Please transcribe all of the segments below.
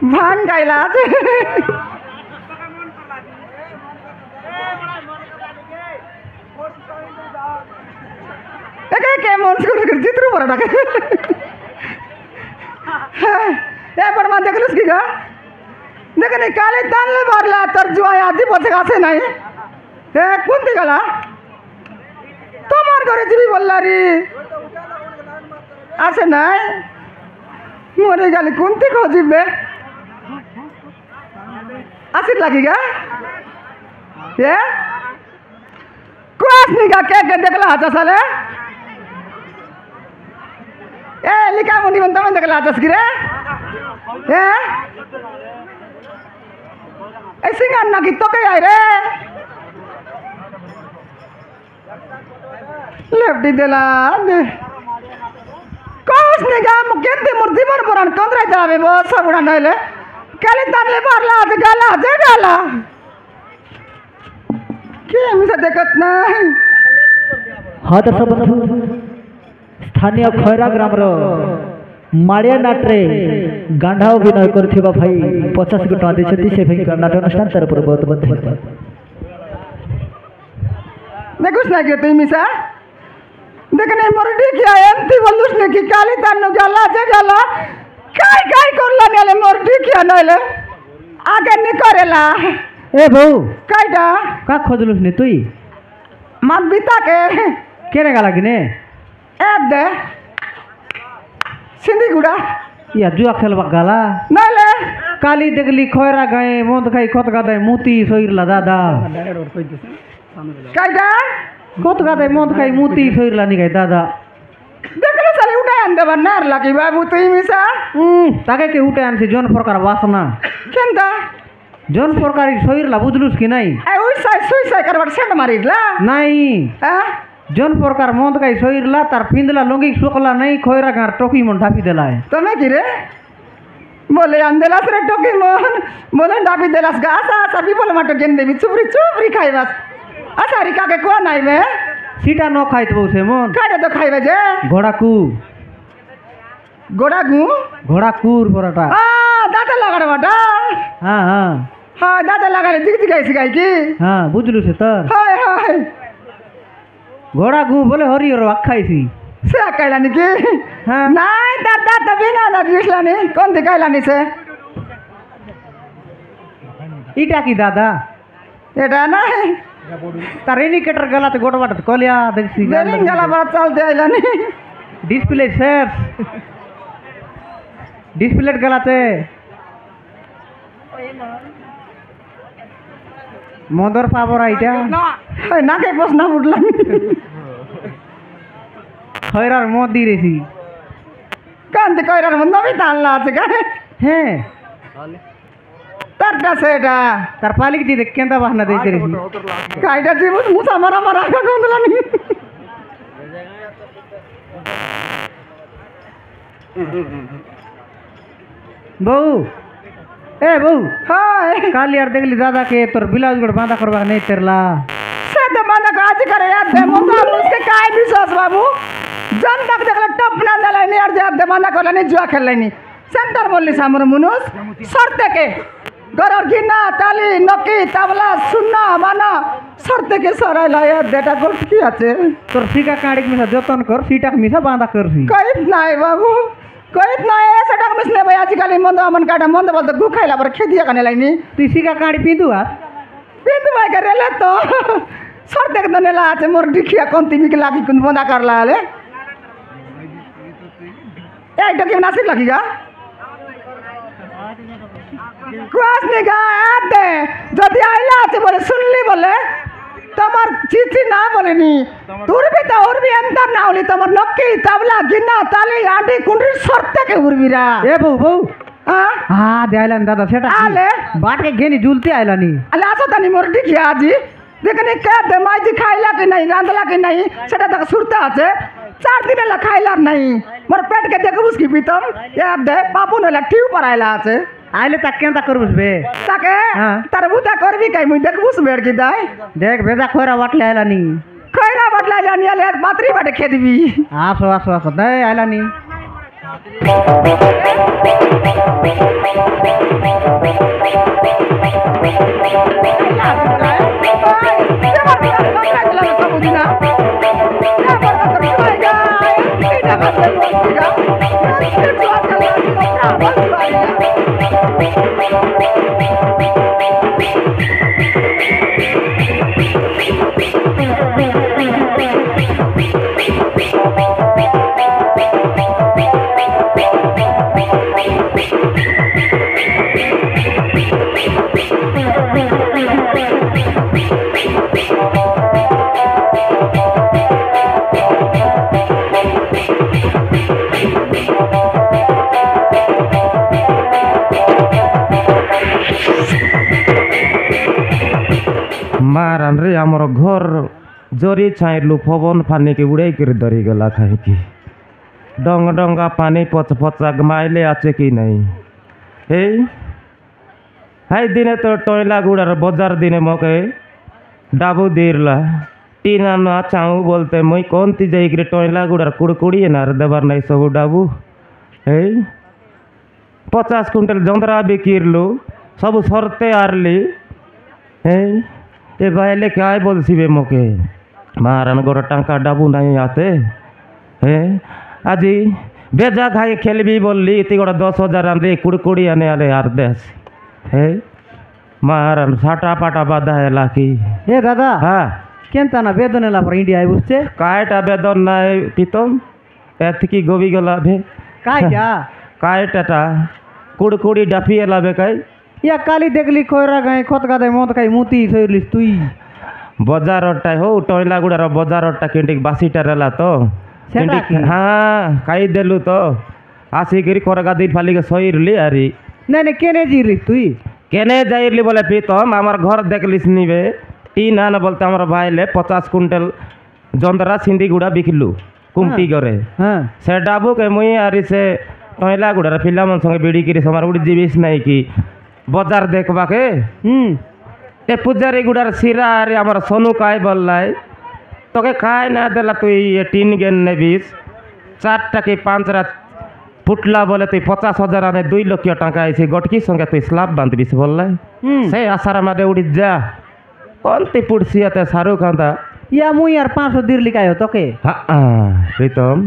भान गाइला के मन से जित्रु पर डाके ए परमा देखलस की गा देखने काले तानले मारला तर जो आदि बसे गासे नाही ए कोणती गला তোমার ঘরে জিবি বললারি আছে নাই মরে গেলে কোনটি খোঁজিবে আসির লাগি গা এ কোয়াস নিগা কে দেখলা হাতা সালে এ লিকা মনি বন তুমি দেখলা হাতাস কি রে এ এই সিঙ্গার নাকি তোকে আই রে लेफ्टी देला कोस ने गा मुकेते मूर्ति पर पुराण कंद्रा जावे बो सबुड़ा नले काले तानले मारला आज गाला जे गाला के मिसा देखत नाही हाँ दर्शक बंधु स्थानीय खैरा ग्राम रो माड़िया नाट्रे गांधा अभिनय करथिबा भाई 50 टका देछथि से भाई नाट्य अनुष्ठान तरफ बहुत बहुत धन्यवाद देखुस ना के तुई मिसा देखने मोरडी क्या एमती बोलुस ने की काली तानु गाला जे गाला काय काय करला नेले मोरडी क्या नले आगे नि करेला ए बहू कायडा का खोजलुस ने तुई मन बिता के केरे गाला किने ए दे सिंधी गुड़ा या जुआ खेलबा गाला नले काली देखली खैरा गए मोद खाई खत गादे मुती सोइरला दादा कायडा कत गादे मोद खाई मुती सोइरला नि गाय दादा देखले साले उठाय आन देबा नार लागी बाबू तुई मिसा ताके के उठाय आनছে জন প্রকার বাসনা केनदा জন প্রকার সোইরলা বুঝলুস কি নাই ए ओइ साइ सुइ साइ करबा सेंड मारिला নাই हां জন প্রকার মোদ খাই সোইরলা তার পিন্দলা লঙ্গি শুকলা নাই খয়রা গার টকি মন ঢাপি দেলায় তুমি কি রে बोले अंदेलास रे टोकी मोहन बोले डाबी देलास गासा सभी बोले माटो गेन देबी चुपरी खाइबास आसारी काके को नाइ बे सीटा न खाइत बौसे मन काडे तो खाइबे जे घोड़ाकू घोड़ाकुर पराठा आ दादा लगाड़ बाटा हां हां हां दादा लगाले दिख दिखाई सिखाई की हां बुझलु से त हाय हाय घोड़ाकू बोले हरियर खाइसी से काइला नि की हां नाइ दादा त बिना ना दिसला नि कोन दिखाइला नि से इटा की दादा एटा नाइ तार इंडिकेटर गलाते गोट बाट कलिया देखसी बेरिंग गला बड़ा चलते आइला नि डिस्प्ले सेफ डिस्प्ले गलाते मदर पावर आइटा हाय नाके बसना उठला खैरार मद दी रेसी कांते कइरार मन नबी तानला আছে का हैं তারটা সেটা তার পালিক দি দেখ কেনতা বাহানা দিতে রে কাইটা জীবন মুসা মারা মারা গন্ধলানি বউ এ বউ हाय কাল यार দেখলি দাদা কে তোর ব্লাউজ গুলো বাঁধা করবা নেই তেরলা साथ माना काज करे यार दे मुसा मुझके काय विश्वास बाबू जन तक देखला टप ना दलानी यार जे दे माना करलानी जुआ खेललानी सेंटर बोलली सामर मुनुस शर्ते के गरर गिना ताली नकी तबला सुन्ना माना शर्ते के सराय लाया डेटा को কি আছে তোর ফিকা কাড়িক মিশা যতন কর সিটাক মিশা বাঁধা করছি কইত নাই বাবু কইত নাই সেটা মিছলে ভাই আজকাল মন্দ আমন কাটা মন্দ বলতে গু খাইলা পর খেদিয়া কানে লাইনি তুই ফিকা কাড়ি পিঁধু আর কিন্তু ভাই করে লে তো শর্তে के নেলা আছে মোর ডিখিয়া কোন তিমি के লাগি কোন বন্ধা করলা হলে এইটা কি নাসিক লাগিগা ক্রস নিগা আতে যদি আইলা আছে বলে শুনলি বলে তোমার চিঠি না বলেনি তুরবি তো উড়বি अंदर না হলি তোমার নক্কি তাবলা গিন্না তালি আডি কুন্ডি শর্তে के উড়বিরা এ বউ বউ হ্যাঁ হ্যাঁ দেয়াইলান দাদা সেটা আলে বাটকে গেনি ঝুলতে আইলানি আলে আসো তানি মোর ডিখিয়া আজি দেখনি কে দে মাইজি খাইলা কি নাই রাঁধলা কি নাই সেটা তো সুরতা আছে 4 দিন লা খাইলা নাই মোর পেট के देख उसकी पीतम एक दे बाबू ने ला টিউ পরাইলা আছে আইলে তা কেনতা করবস বে তাকে হ্যাঁ। তার বুতা করবি কাই মুই দেখ বুস বেড় কি দাই দেখ ভেজা খয়রা বাটলে আইলানি কইরা বদলা জানি আলে পাত্রি বাটে খে দিবি আসো আসো আসো দে আইলানি मारान रे आमर घर जरी छाइलु पवन पानी के उड़ाई कर धरी गला खाई की डंग डंगा पानी पच पचा माइले आचे कि नहीं हे हाई दिने तो टोयला गुड़ार बजार दिने मके डाबू दिरला टीना ना चाऊ बोलते मुई कौन ती जाई टोयला गुड़ार कुड़कुड़ी नार देवार नहीं सब डाबू हे 50 कुंटल जंदरा बिकिरलु सब सरते आरली हे ए भाईले क्या बोलছিবে মোকে মারান গড় টাকা ডাবু নাই আতে হে আজি বেজা খাই খেলবি বললি তুই গড় 10,000 আনলে কুড়কুড়ি আনে আলে আর দেশ হে মারান ছাটা পাটা বাধা এলা কি এ দাদা হ্যাঁ কেনতা না বেদন এলা পর ইন্ডিয়ায় বুঝছে কায়টা বেদন নাই পিতম এতকি গবি গলা ভে কাইটা কায়টাটা কুড়কুড়ি ডাফি এলা বে কাই ইয়া কালি দেখলি খয়রা গায়ে খত গাদে মদ খাই মুতি সইলিস তুই বজারটা হো টয়লা গুড়ার বজারটা কিন্টিক বাসিটা রেলা তো সেটা কি? হ্যাঁ খাই দেলু তো আসিকি খরগা দিন ফালিকে সইরলি আরি না না কেনে জিরিস তুই কেনে যাইরলি বলে প্রীতম আমার ঘর দেখলিস নিবে টিন আন বলতে আমার ভাইলে 50 কুইন্টাল জন্দরা সিন্দি গুড়া বিকিলু কুমটি করে হ্যাঁ সে ডাবুকে মুই আরি সে টয়লা গুড়ার পিলামন সঙ্গে বিড়ি কিরি সমার উড়ি জিবিস নাই কি বজার দেখবাকে এ পূজারি গুড়ার সিরা আরে আমার সোনু কাই বললাই তোকে খাই না দিলা তুই টিন গেন নেবিস 4টা কি 5 রাত ফুটলা বলে তুই 50,000 আনে 2 লক্ষ টাকা আইছি গটকি সঙ্গে তুই স্ল্যাব বাঁধবিস বললাই সে আসার আমাদের উড়ি যা কোন তুই পুড়ছিয়াতে সারু কান্দা ইয়া মুই আর 500 দিরলি কায় তোকে হ্যাঁ প্রীতম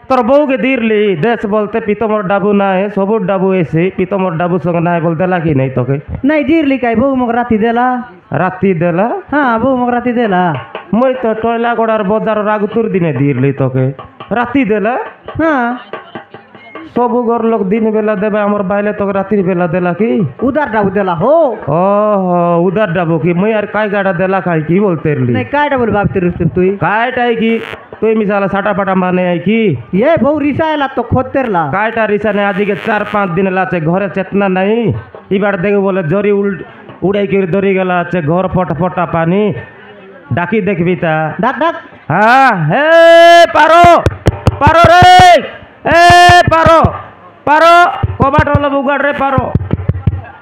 তোর বউকে দিরলি দেশ বলতে পিতমর ডাবু নাই সবুর ডাবু এসে পিতমর ডাবু সঙ্গে নাই বলতে লাগি নাই তোকে নাই দিরলি কাই বউ মগ রাতি দেলা রাতি দেলা হ্যাঁ বউ মগ রাতি দেলা মই তো টয়লা গড়ার বজার রাগুতুর দিনে দিরলি তোকে রাতি দেলা হ্যাঁ সবু ঘর লোক দিন বেলা দেবে আমার বাইলে তোকে রাত্রির বেলা দেলা কি উদার ডাবু দেলা হো ও উদার ডাবু কি মই আর কাই গাড়া দেলা খাই কি বলতে নাই কাইটা বলে ভাবতে রইছিস তুই কাইটাই কি তুই মিশালা সাটা পাটা মানে কি এ বউ রিসা এলা তো খোঁজতেরলা কাইটা রিসা নেই আজকে 4-5 দিন আছে ঘরে চেতনা নাই এবার দেখে বলে জরি উড়াই করে ধরে গেল আছে ঘর ফটা ফটা পানি ডাকি দেখবি তা ডাক ডাক হ্যাঁ হে পারো পারো রে এ পারো পারো কবাট হলো উগাড় রে পারো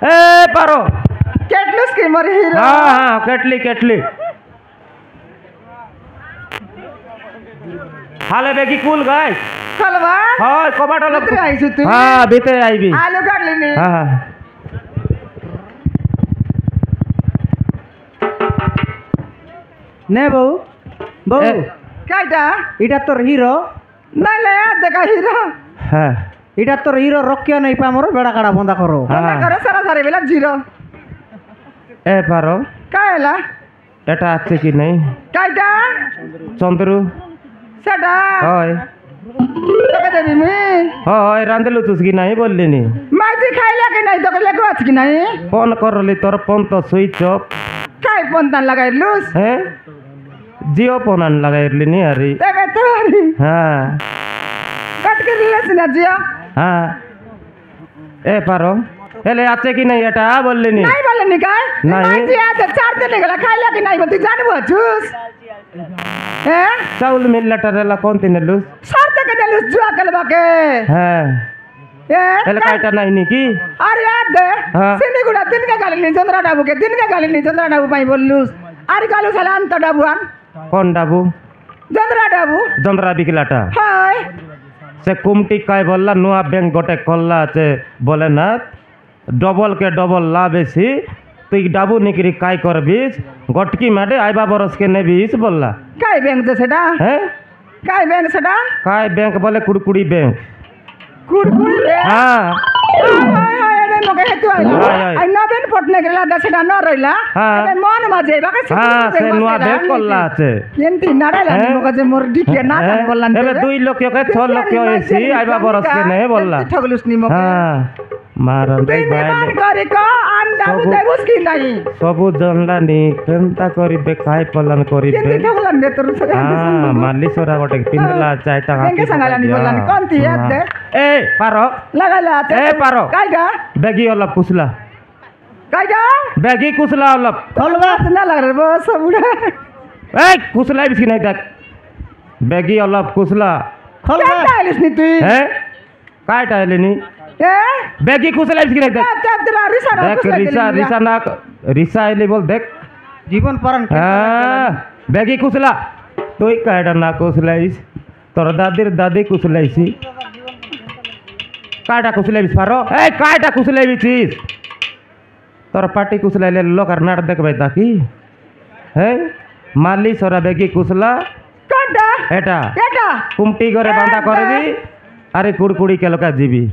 এ পারো કેટલું સ્કીમર હીરો हाँ हाँ केटली केटली हाले बेगी कुल गाय ખલવા हाँ कबाट हलो ભીતરે આવીશું તું? हाँ भीतर आईबी આલુ કાઢલી ની हाँ हाँ নে বউ বউ এ, કાઢા এটা তোর হিরো નહીં લે આ દેખા હીરો हाँ এটা তোর হিরো রক্ষিয়া নাই পামর বেড়া কাড়া বন্ধা করো हाँ ના કરે સારા સારી વેલા જીરો ए पारो કાયલા এটা আছে কি নেই કાઢા চন্দ্রু સેટા হয় তোকে দেবি মি হয় রাঁধলু তুস কি নাই বললি নি মাইজি খাইলা কি নাই তোকে লেগো আছে কি নাই ফোন করলি তোর ফোন তো সুইচ অফ খাই পন্তান লাগাই লুস হ্যাঁ জিও ফোন আন লাগাইলি নি আরে দেবে তোরি হ্যাঁ কাট করে লিস না জিয়া হ্যাঁ এ পারো এলে আছে কি নাই এটা বললি নি নাই বলে নি কাই নাই। মাইজি আজ 4 দিন গেলা খাইলা কি নাই তুই জানবো জুস হ্যাঁ চাউল মিল্লাটারেলা কোন তিনেলু সর থেকে দেলুস জুয়া কলবাকে হ্যাঁ এ এলে কাইটা নাই নাকি আরে याद दे हाँ। सिनी गुड़ा दिन के गाली नहीं चंद्रा डाबू के दिन के गाली नहीं चंद्रा डाबू पाई बोलूस আরে গালু সালা আন্ত ডাবুয়ান কোন ডাবু চন্দ্রা ডাবু জন্দ্রা বিকলাটা হাই সে কুমটি কাই বললা নুয়া ব্যাংক গোটে খোলা আছে বলে না ডবল কে ডবল লাভ বেশি তুই ডাবু নিকরি কাই করবিস গটকি মাডে আইবা বরস কে নেবিস বললা কাই ব্যাংক যে সেটা হ্যাঁ কাই ব্যাংক সেটা কাই ব্যাংক বলে কুড়কুড়ি ব্যাংক কুড়কুড়ি রে হ্যাঁ হাই হাই এবে মকে হেতু আইলা হাই, হাই। আই নবেন পটনে গেলা দা সেটা ন রইলা হ্যাঁ। এবে মন মাঝে বাকে হ্যাঁ সে নুয়া ব্যাংক করলা আছে কেনতি নাড়াইলা হ্যাঁ। মকে যে মোর ডিকে না জানে বললাম এবে 2 লক্ষ কে 6 লক্ষ এসি আইবা বরস কে নে বললা ঠগলুস নি মকে হ্যাঁ মারন তুই দেখ নিমান ভাই করে ক আন্ডাবু সবু- দেবুস কি নাই সবু জনলানি কেনতা করিবে খাই পলান করিবে কেনতি ঠগলান দে তোর সাথে হ্যাঁ মালিশরা গোটে পিনলা চাইটা কেনকে সাঙ্গালানি বললানি কোনতি ইয়াদ দে এ পারো লাগাইলা এ পারো কাইডা বেগি অলপ কুসলা কাইডা বেগি কুসলা অলপ হলবা না লাগে বস বুড়া এই কুসলাই বিসকি নাই দেখ বেগি অলপ কুসলা কেনটা আইলিস নি তুই হ্যাঁ কাইটা এলেনি এ বেগি কুসলাই বিসকি নাই দেখ তাপ তেরা রিসা না দেখ রিসা রিসা না রিসা এলি বল দেখ জীবন পরান হ্যাঁ বেগি কুসলা তুই কাইটা না কুসলাইস তোর দাদির দাদি কুসলাইছি কাইটা কুসলাইবিস পারো এই কাইটা কুসলাইবিছিস তোর পাটি কুসলাইলে লোক আর নাট দেখবে তাকি হ্যাঁ মালি সরা বেগি কুসলা কোনটা এটা এটা কুমটি করে বাঁধা করবি আরে কুড়কুড়ি কে লোকা জিবি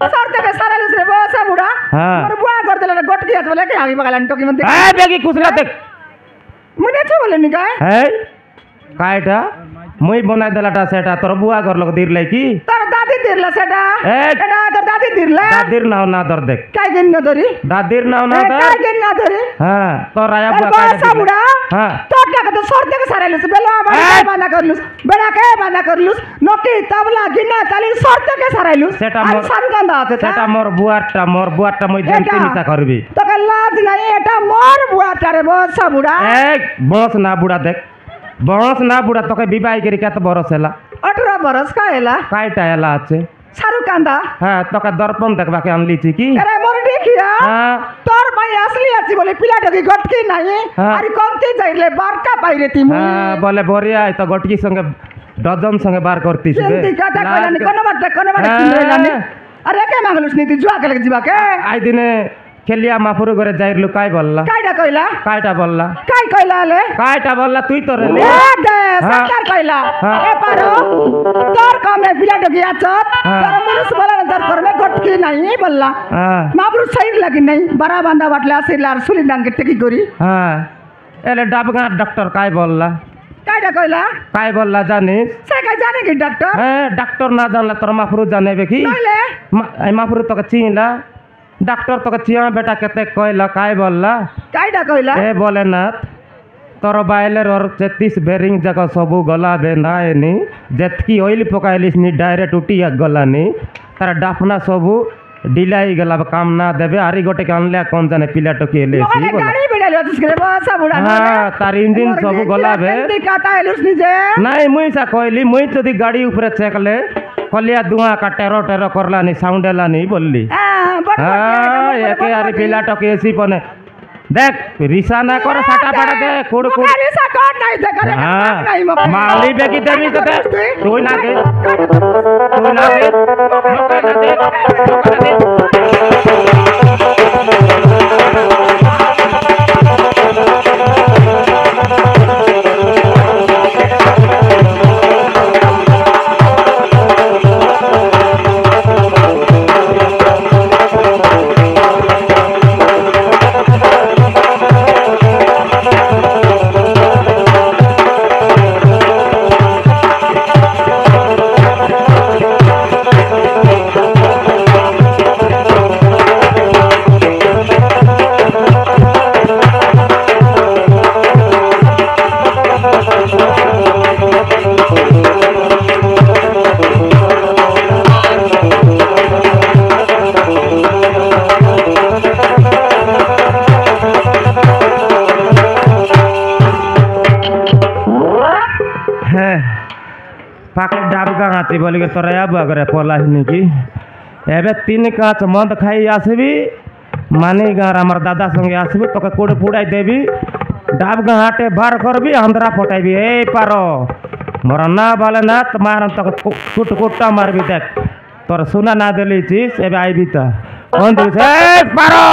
সর থেকে সারালিস রে বস বুড়া হ্যাঁ। মোর বুয়া কর দিলা গটকি আছে বলে কি আমি বাগালান টকি মধ্যে এই বেগি কুসলা দেখ মনে আছে বলে নি গায় হ্যাঁ কাইটা মুই বনাই দেলাটা সেটা তোর বুয়া ঘর লোক দির লাই কি তোর দাদি দিরলা সেটা এ। এটা তোর দাদি দিরলা দাদির নাও না ধর দেখ কাই গেন না ধরি দাদির নাও না ধর কাই গেন না ধরি হ্যাঁ তোর আয়া বুয়া বস কাইটা দির বুড়া হ্যাঁ তোর টাকা তো সর থেকে সারালিস বেলা এ। বানা করলুস বেড়া কে বানা করলুস নকি তাবলা গিনা তালি সর থেকে সারাইলুস সেটা আর মোর- সারু গান্দা আছে সেটা মোর বুয়ারটা মুই জানতে এটা। মিশা করবি তোকে লাজ নাই এটা মোর বুয়াটা রে বস বুড়া এক বস না বুড়া দেখ বস না বুড়া তোকে বিবাহ করি কত বরস এলা 18 বরস का एला কাইটা এলা আছে सारू कांदा হ্যাঁ তোকে দর্পণ দেখবাকে আনলিছি কি अरे मोर देखिया হ্যাঁ तोर भाई असली अछि बोले पिला डगी गटकी नाही हाँ। अरे कोनती जाइले बारका पाइरे ती मु হ্যাঁ বলে বরিয়া তো গটকি সঙ্গে ডজন সঙ্গে বার করতিস বে सेंती काटा कोलानी कोन बाटे किनरेलानी अरे के मांगलुस नी ती जुआ के जिबा के আই দিনে খেলিয়া মাফুর ঘরে যাইরলু কাই বললা काइडा कइला কাইটা বললা काइ कइला ले কাইটা বললা তুই তো রে ए दे हाँ। सरकार कइला हाँ। ए पारो तोर कामे पिला डगी आछत हाँ। तोर मुनुस बोला दर कर में गटकी नाही बोलला হ্যাঁ माबरू सही लगी नहीं बड़ा बांधा बाटले आसिलार सुली डांगे टेकी करी হ্যাঁ এলে ডাবগা ডক্টর কাই বললা काइडा कइला কাই বললা জানিস से का जाने की डॉक्टर হ্যাঁ ডাক্তার না জানলে তোর মাফুরু জানেবে কি नइले মাফুরু তোকে চিনলা ডাক্তার তোকে চিয়া বেটা কেতে কইলা কাই বললা काइडा कइला এ বলে না तोर बाइलर और 33 बेरिंग जाक सबू गला बे ना एनी जेतकी ऑयल पकाइलिस नी डायरेक्ट उठी गलानी तार डाफना सबू डिलाई गला काम ना देबे आरी गोटे के अनले कौन जाने पिला टकी एले मोहले गाड़ी बिडालो तसके बस बुडा हां तार इंजन सबू गला बे दिखाता है लुस निजे नहीं मुई सा कहली मुई जदी गाड़ी ऊपर चेकले कलिया धुआं का टेरो टेरो करलानी साउंड एलानी बोलली हां एके आरी पिला टकी एसी पने देख रिसा ना कर साटा पाड़ा दे कुड़ कुड़ रिसा कर नहीं दे करे नहीं मत माली बेगी देवी तो दे तू ना दे तू ना दे मौका ना दे पाके डाब गाँची बोली के तोरा अब अगर पला कि एबे 3 काँच मद खाई आसबी मानी गाँव हमार दादा संगे आसबी तो कोड़ पुड़ाई देवी डाब गाँटे बार करबी अंधरा फटाइबी ए पारो मोर ना बाले ना मार तो कुट कुटा मारबी देख तोर सुना ना देली चीज एबे आईबी त कौन पारो